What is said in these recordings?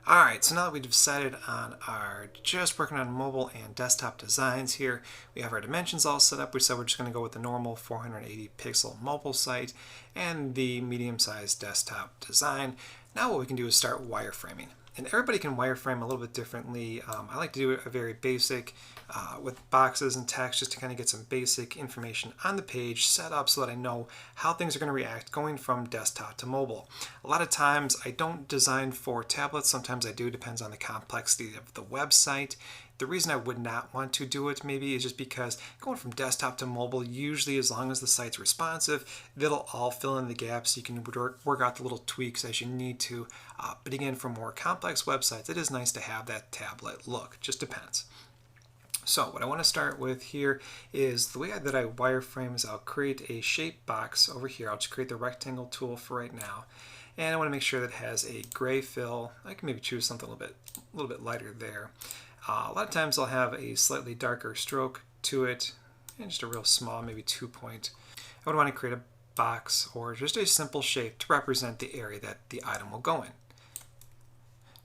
Alright, so now that we've decided on our just working on mobile and desktop designs here, we have our dimensions all set up. We said we're just going to go with the normal 480 pixel mobile site and the medium-sized desktop design. Now what we can do is start wireframing. And everybody can wireframe a little bit differently. I like to do it a very basic with boxes and text just to kind of get some basic information on the page set up so that I know how things are going to react going from desktop to mobile. A lot of times I don't design for tablets. Sometimes I do. Depends on the complexity of the website. The reason I would not want to do it maybe is just because going from desktop to mobile, usually as long as the site's responsive, it'll all fill in the gaps. You can work out the little tweaks as you need to. But again, for more complex websites, it is nice to have that tablet look. Just depends. So what I want to start with here is the way that I wireframe is I'll create a shape box over here. I'll just create the rectangle tool for right now. And I want to make sure that it has a gray fill. I can maybe choose something a little bit lighter there. A lot of times I'll have a slightly darker stroke to it, and just a real small, maybe 2 point. I would want to create a box or just a simple shape to represent the area that the item will go in.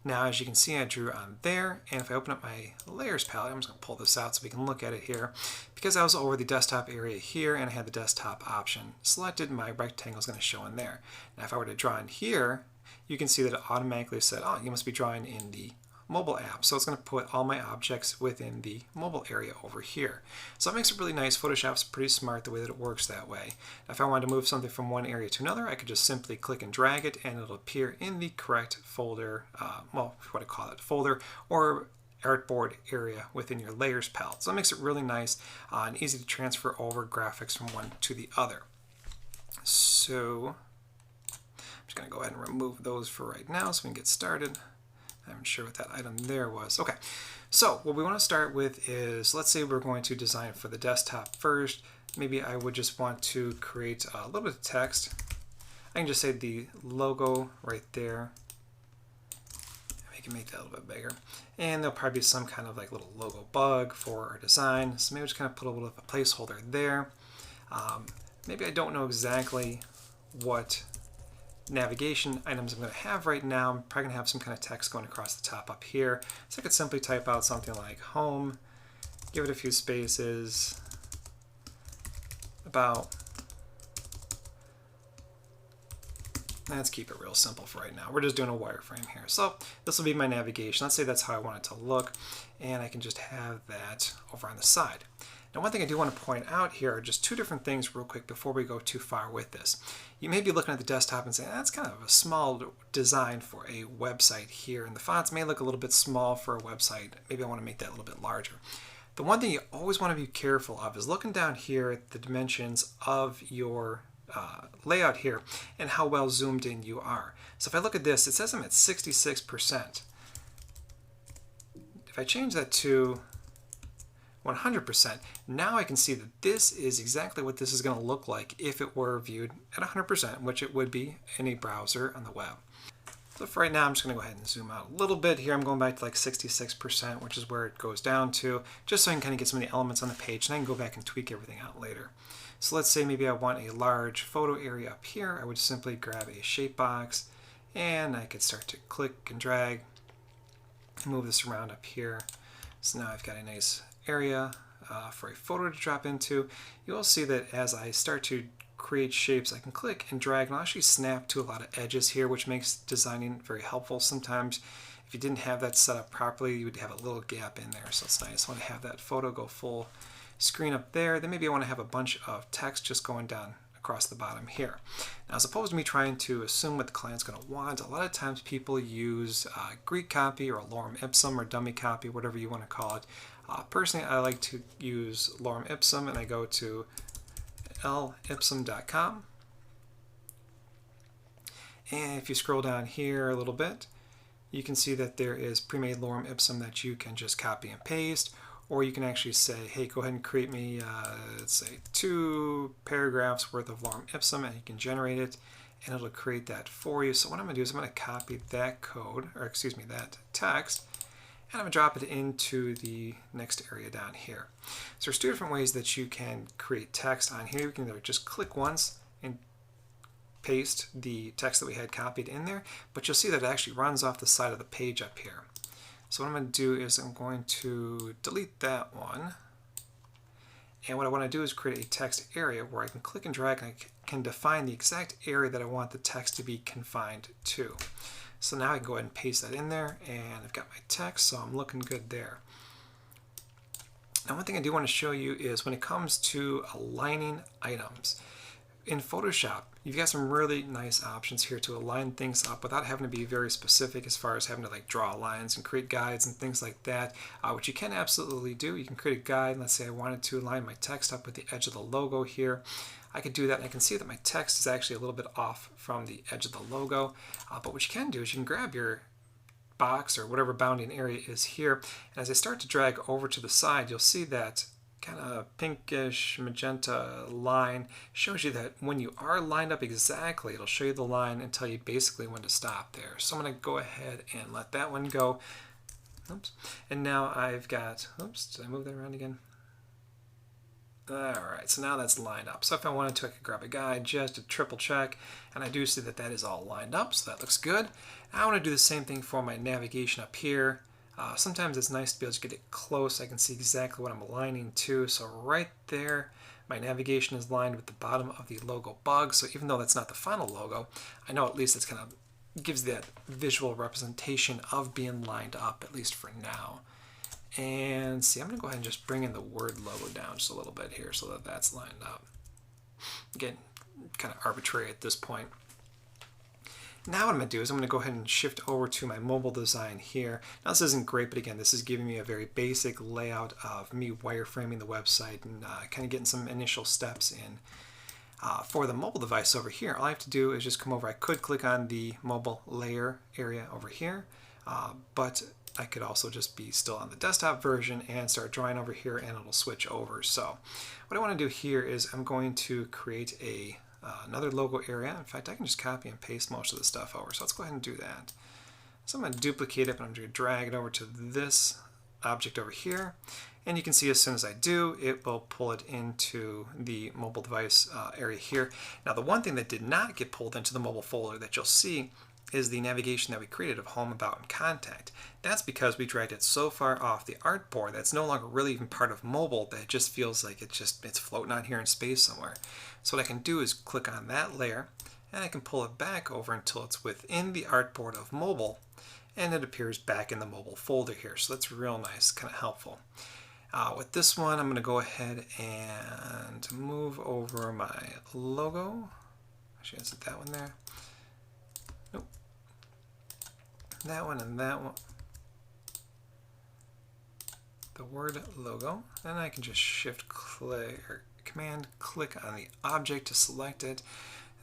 Now, as you can see, I drew on there, and if I open up my layers palette, I'm just going to pull this out so we can look at it here. Because I was over the desktop area here and I had the desktop option selected, my rectangle is going to show in there. Now, if I were to draw in here, you can see that it automatically said, oh, you must be drawing in the mobile app. So it's going to put all my objects within the mobile area over here. So that makes it really nice. Photoshop's pretty smart the way that it works that way. Now, if I wanted to move something from one area to another, I could just simply click and drag it and it'll appear in the correct folder, well, what I call it, folder or artboard area within your layers palette. So that makes it really nice and easy to transfer over graphics from one to the other. So I'm just going to go ahead and remove those for right now so we can get started. I'm not sure what that item there was. Okay, so what we want to start with is, let's say we're going to design for the desktop first. Maybe I would just want to create a little bit of text. I can just say the logo right there. We can make that a little bit bigger. And there'll probably be some kind of like little logo bug for our design. So maybe just kind of put a little bit of a placeholder there. Maybe I don't know exactly what navigation items I'm going to have right now. I'm probably going to have some kind of text going across the top up here. So I could simply type out something like home, give it a few spaces, about. Let's keep it real simple for right now. We're just doing a wireframe here. So this will be my navigation. Let's say that's how I want it to look. And I can just have that over on the side. Now, one thing I do want to point out here are just two different things real quick before we go too far with this. You may be looking at the desktop and saying, that's kind of a small design for a website here, and the fonts may look a little bit small for a website. Maybe I want to make that a little bit larger. The one thing you always want to be careful of is looking down here at the dimensions of your layout here and how well zoomed in you are. So if I look at this, it says I'm at 66%. If I change that to 100%, now I can see that this is exactly what this is going to look like if it were viewed at 100%, which it would be in a browser on the web. So for right now, I'm just going to go ahead and zoom out a little bit here. I'm going back to like 66%, which is where it goes down to, just so I can kind of get some of the elements on the page, and I can go back and tweak everything out later. So let's say maybe I want a large photo area up here. I would simply grab a shape box, and I could start to click and drag, move this around up here. So now I've got a nice area for a photo to drop into. You will see that as I start to create shapes, I can click and drag and I'll actually snap to a lot of edges here, which makes designing very helpful. Sometimes if you didn't have that set up properly, you would have a little gap in there, so it's nice. I want to have that photo go full screen up there. Then maybe I want to have a bunch of text just going down across the bottom here. Now, as opposed to me trying to assume what the client's going to want, a lot of times people use Greek copy or lorem ipsum or dummy copy, whatever you want to call it. Personally, I like to use lorem ipsum, and I go to lipsum.com. And if you scroll down here a little bit, you can see that there is pre-made lorem ipsum that you can just copy and paste, or you can actually say, hey, go ahead and create me, let's say, 2 paragraphs worth of lorem ipsum, and you can generate it, and it'll create that for you. So what I'm going to do is I'm going to copy that code, or excuse me, that text, and I'm going to drop it into the next area down here. So there's 2 different ways that you can create text on here. You can either just click once and paste the text that we had copied in there, but you'll see that it actually runs off the side of the page up here. So what I'm going to do is I'm going to delete that one. And what I want to do is create a text area where I can click and drag and I can define the exact area that I want the text to be confined to. So now I can go ahead and paste that in there, and I've got my text, so I'm looking good there. Now one thing I do want to show you is when it comes to aligning items. In Photoshop, you've got some really nice options here to align things up without having to be very specific as far as having to like draw lines and create guides and things like that, which you can absolutely do. You can create a guide. Let's say I wanted to align my text up with the edge of the logo here. I could do that, and I can see that my text is actually a little bit off from the edge of the logo. But what you can do is you can grab your box or whatever bounding area is here, and as I start to drag over to the side, you'll see that kind of pinkish magenta line shows you that when you are lined up exactly, it'll show you the line and tell you basically when to stop there. So I'm going to go ahead and let that one go. Oops. And now I've got, oops, did I move that around again? Alright, so now that's lined up. So if I wanted to, I could grab a guide just to triple check, and I do see that that is all lined up, so that looks good. I want to do the same thing for my navigation up here. Sometimes it's nice to be able to get it close. I can see exactly what I'm aligning to. So right there, my navigation is lined with the bottom of the logo bug. So even though that's not the final logo, I know at least it's kind of gives that visual representation of being lined up, at least for now. And see, I'm going to go ahead and just bring in the word logo down just a little bit here so that that's lined up. Again, kind of arbitrary at this point. Now what I'm going to do is I'm going to go ahead and shift over to my mobile design here. Now this isn't great, but again, this is giving me a very basic layout of me wireframing the website and kind of getting some initial steps in. For the mobile device over here, all I have to do is just come over. I could click on the mobile layer area over here, but I could also just be still on the desktop version and start drawing over here, and it'll switch over. So what I want to do here is I'm going to create another logo area. In fact, I can just copy and paste most of the stuff over. So let's go ahead and do that. So I'm going to duplicate it, but I'm going to drag it over to this object over here. And you can see as soon as I do, it will pull it into the mobile device area here. Now, the one thing that did not get pulled into the mobile folder that you'll see is the navigation that we created of home, about, and contact. That's because we dragged it so far off the artboard that's no longer really even part of mobile that it just feels like it's floating out here in space somewhere. So what I can do is click on that layer, and I can pull it back over until it's within the artboard of mobile, and it appears back in the mobile folder here. So that's real nice, kind of helpful. With this one, I'm going to go ahead and move over my logo. Actually, is it that one there? Nope. That one and that one. The word logo, and I can just shift click or command click on the object to select it.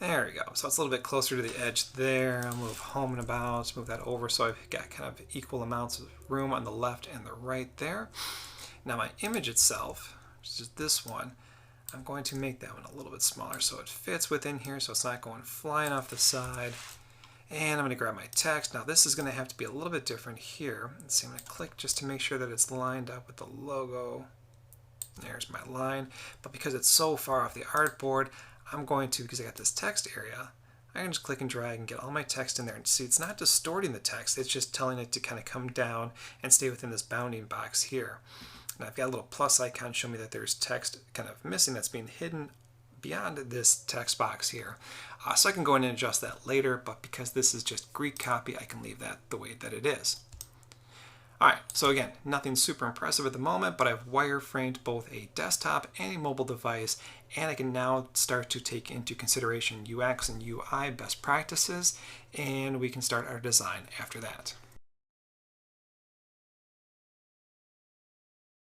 There we go. So it's a little bit closer to the edge there. I'll move home and about, move that over so I've got kind of equal amounts of room on the left and the right there. Now my image itself, which is this one, I'm going to make that one a little bit smaller so it fits within here, so it's not going flying off the side. And I'm going to grab my text. Now this is going to have to be a little bit different here. Let's see, I'm going to click just to make sure that it's lined up with the logo. There's my line. But because it's so far off the artboard, I'm going to, because I got this text area, I can just click and drag and get all my text in there. And see, it's not distorting the text. It's just telling it to kind of come down and stay within this bounding box here. And I've got a little plus icon showing me that there's text kind of missing that's being hidden beyond this text box here. So I can go in and adjust that later, but because this is just Greek copy, I can leave that the way that it is. Alright, so again, nothing super impressive at the moment, but I've wireframed both a desktop and a mobile device, and I can now start to take into consideration UX and UI best practices, and we can start our design after that.